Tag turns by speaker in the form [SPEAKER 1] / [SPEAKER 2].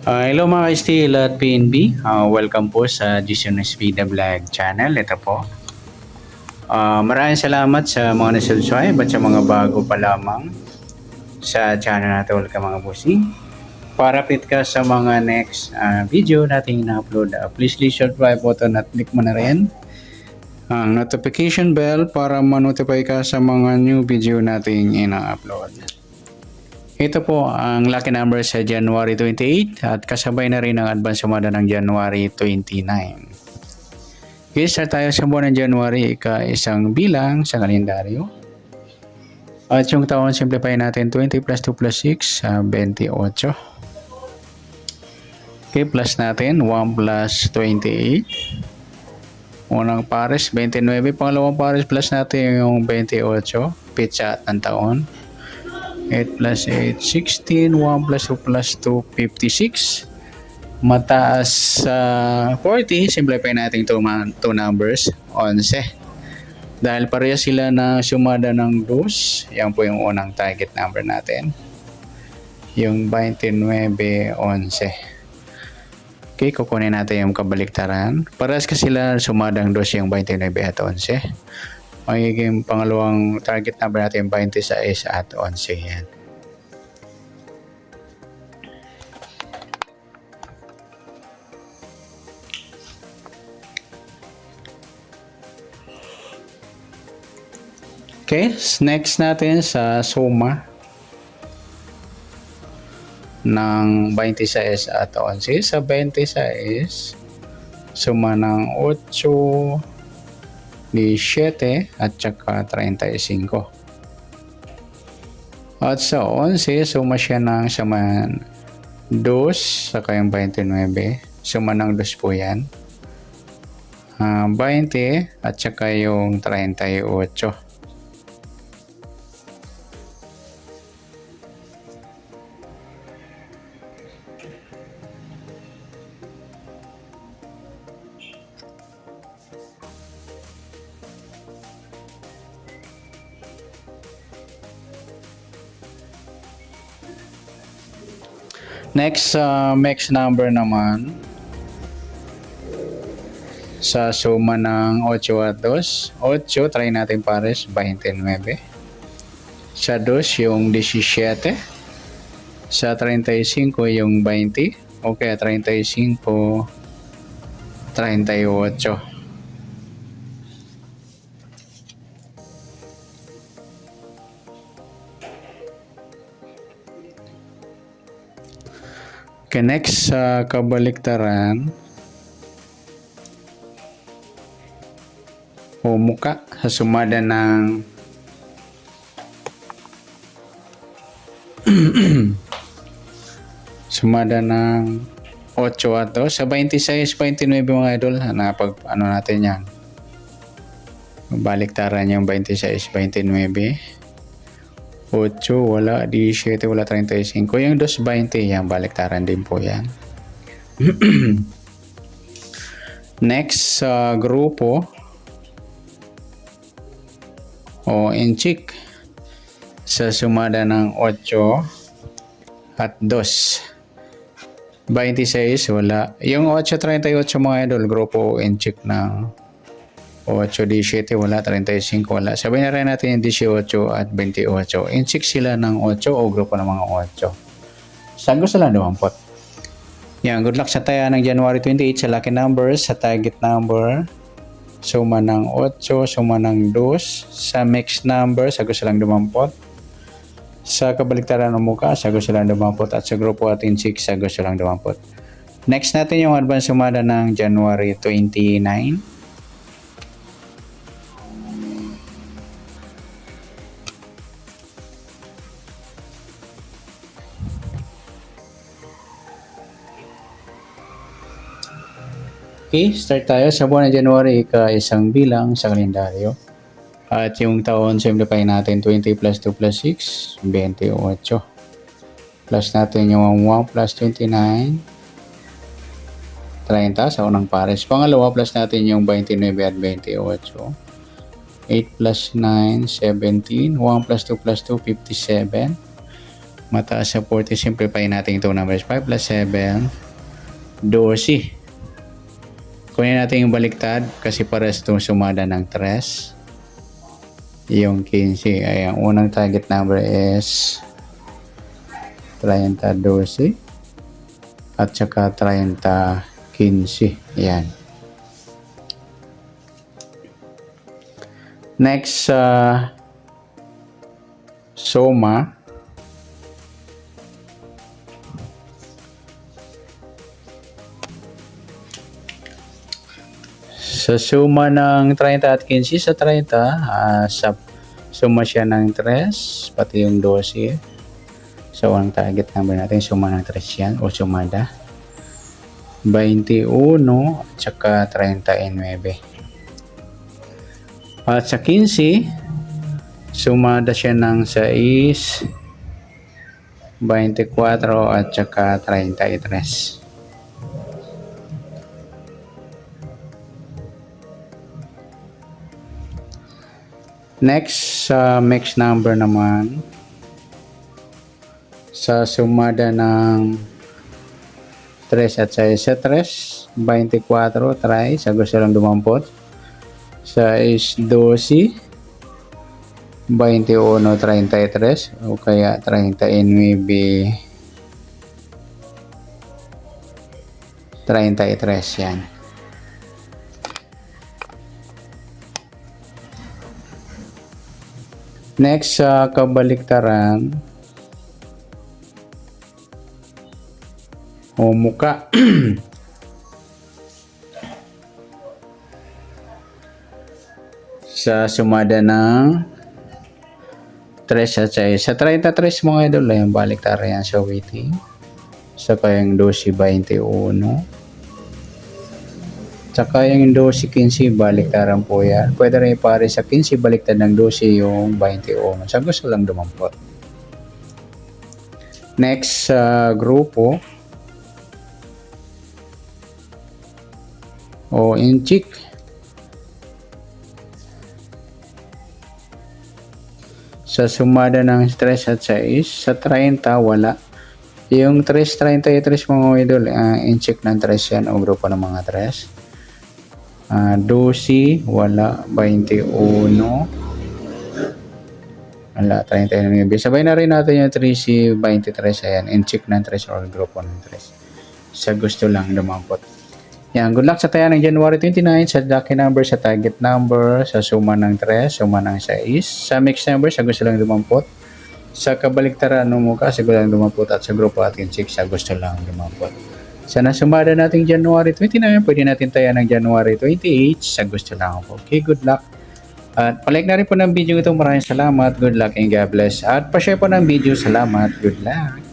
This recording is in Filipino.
[SPEAKER 1] Hello mga ka-STL at PNB. Welcome po sa Gison Speed Vlog channel. Ito po. Maraming salamat sa mga nasubscribe at sa mga bago pa lamang sa channel natin. Welcome mga bossing. Para fit ka sa mga next video nating na-upload, please click subscribe button at click mo na rin ang notification bell para ma-notify ka sa mga new video nating ina-upload. Ito po ang lucky number sa January 28 at kasabay na rin ang advance sumada ng January 29. Okay, start tayo sa buwan ng January, isang bilang sa kalendaryo. At yung taon, simplify natin 20 plus 2 plus 6, 28. Okay, plus natin 1 plus 28. Unang pares, 29. Pangalawang pares, plus natin yung 28. Pitsa ng taon. 8 plus 8, 16. 1 plus 2 plus 2, 56. Mataas sa 40, simplify natin two numbers, 11. Dahil pareha sila na sumada ng 2, yan po yung unang target number natin. Yung 29, 11. Okay, kukunin natin yung kabaliktaran. Parehas kasi sila sumadang 2 yung 29 at 11. Magiging pangalawang target number natin 26 at 11 yan. Okay, next natin sa suma ng 26 at 11. Sa 26, suma ng 8, 17 at saka 35. At sa 11, suma siya ng saman 2 saka yung 29. Suma ng 2 po yan. 20 at saka yung 38. Next, next number naman sa suma ng 8 at 2. 8, try natin pares, 29. Sa 2, yung 17. Sa 35, yung 20. Okay, 35, 38. Okay, next sa kabaliktaran o muka sa sumada ng sumada ng 8 at 2 sa 26, 29 mga idol. Napag ano natin yan, baliktaran yung 26, 29. 8, wala, 17, wala, 35. Yung 220, yan, baliktaran din po yan. Next sa grupo o inchik sa sumada ng 8 at 2. 26, wala. Yung 838 mga idol, grupo o inchik ng 8, 17, wala, 35, wala. Sabihin na rin natin yung 18 at 28. Inchik sila ng 8 o grupo ng mga 8. Saan gusto lang dumampot? Yan, good luck sa taya ng January 28 sa lucky numbers, sa target number. Suma ng 8, suma ng 2. Sa mixed number, sa gusto lang dumampot. Sa kabaliktaran ng muka, sa gusto lang dumampot. At sa grupo at inchik, sa gusto lang dumampot. Next natin yung advance sumada ng January 29. Okay, start tayo sa buwan ng January, isang bilang sa kalendaryo. At yung taon, simplify natin 20 plus 2 plus 6, 28. Plus natin yung 1 plus 29, 30 sa unang pares. Pangalawa, plus natin yung 29 at 28. 8 plus 9, 17. 1 plus 2 plus 2, 57. Mataas sa 40, simplify natin itong numbers. 5 plus 7, 12. Kunin natin yung baliktad kasi pares itong sumada ng 3. Yung 15. Ay, ang unang target number is 30, 12 at saka 30, 15. Yan. Next, suma. Sa suma ng 30 at 15 sa 30, sa suma siya ng 3, pati yung 12. So, ang target number natin, suma ng 3 yan, o sumada. 21 at saka 39. At sa 15, sumada siya ng 6, 24 at saka 33. Next, sa mixed number naman, sa sumada ng 3 at 6 sa 3, 24, try, sa gusto lang dumampot. Sa is 12, 21, 33, o kaya 39, 33 yan. Next, sa kabaliktaran o muka. Sa sumada ng 3 at 6. Sa 33 mga idol, yung baliktaran yan sa waiting. Saka yung 12, 21. Saka yung 12, 15, baliktaran po yan. Pwede rin pare sa 15, baliktad ng 12 yung 21. Sa gusto lang dumampot. Next, grupo o inchik. Sa sumada ng 3 at 6, sa 30 wala. Yung 3, 33 mga idol, inchik ng 3 yan o grupo ng mga 3. 12, wala. 21, wala. 39. Sabay na rin natin yung 3C, 23. Ayan, inchik ng 3 or grupo ng 3. Sa gusto lang dumampot. Yan, good luck sa taya ng January 29 sa lucky number, sa target number, sa suma ng 3, suma ng 6, sa mixed number, sa gusto lang dumampot, sa kabaliktaran mo ka, sa gusto lang dumampot, at sa grupo atin 6, sa gusto lang dumampot. Sa nasumada nating January 29, pwede natin taya ng January 28, sa gusto lang po. Okay, good luck. At palike na rin po ng video ito. Maraming salamat. Good luck and God bless. At pa-share po ng video. Salamat. Good luck.